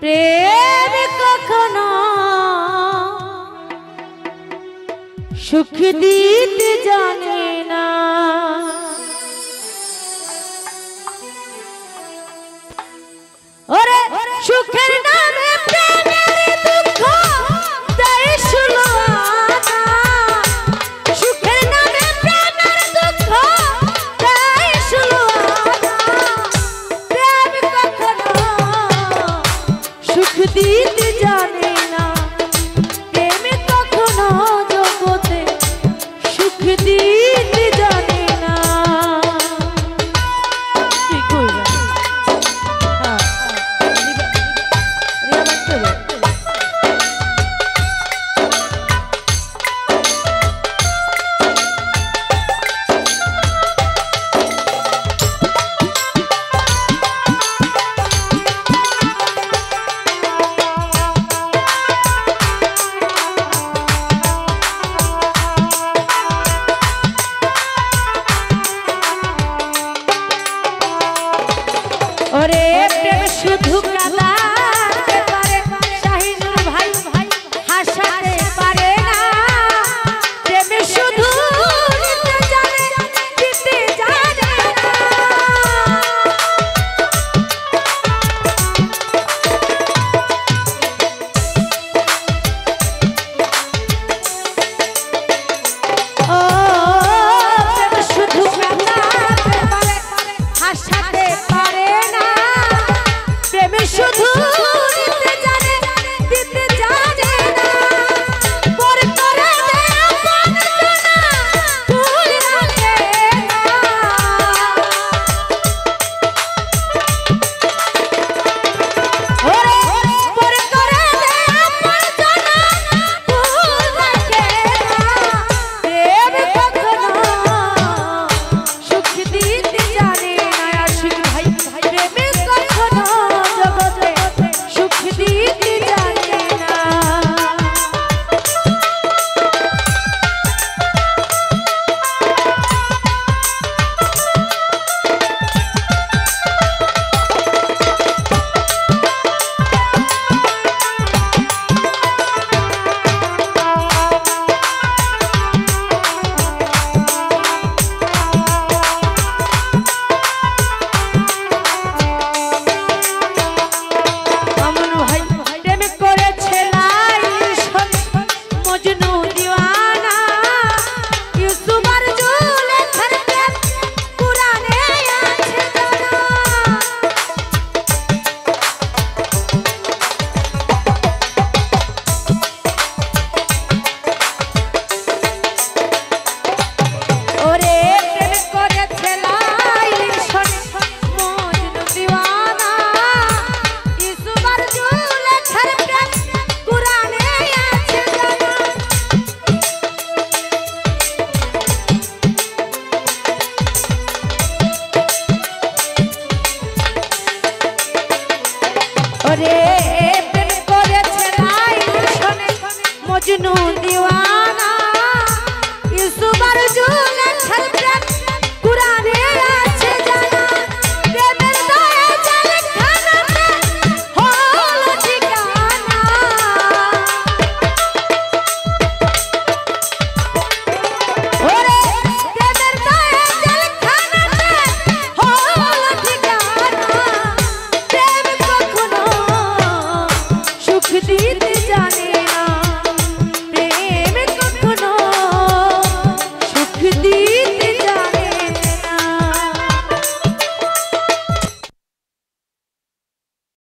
প্রেম কখনো সুখ দিতে জানে না। ওরে সুখের নামে প্রেমের দুঃখ দেয় সুলোয়ানা। সুখের নামে প্রেমের দুঃখ দেয় সুলোয়ানা। প্রেম কখনো সুখ দিতে জানে না। প্রেম কখনো জগতে সুখ দিতে জানে না। কি কইরা ওরে প্রেম শুধু কাঁদাতে পারে, শাহিনুর ভাই হাসাতে পারে না। প্রেম শুধু নিতে জানে, দিতে জানে না। ও প্রেম শুধু কাঁদাতে পারে, হাসাতে পারে না। প্রেম শুধু নিতে জানে, দিতে জানে না। পর করে দে আপন জানা, ভুল রাখে না। ওরে পর করে দে আপন জানা, ভুল রাখে না। প্রেম কখনো সুখ দিতে জানে না। আশিক ভাই প্রেম কখনো জগতে সুখ দিতে জানে না। মামুন ভাই প্রেম করেছে লাইশন, মজনু দিওয়ানা। ইউসুফ আর জুলেখার প্রেম কুরআনে আছে জানা। ওরে প্রেম করেছে লাইশন, মজনু দিওয়ানা। ইউসুফ আর জুলেখার প্রেম কুরআনে আছে জানা। ওরে প্রেম করেছে লাইশন, মজনু দিওয়ানা। ইউসুফ আর জুলেখার প্রেম কুরআনে আছে জানা। প্রেমের দয়া জেলখানাতে হলো ঠিকানা। ওরে প্রেমের দয়া জেলখানাতে হলো ঠিকানা। প্রেম কখনো সুখ দিতে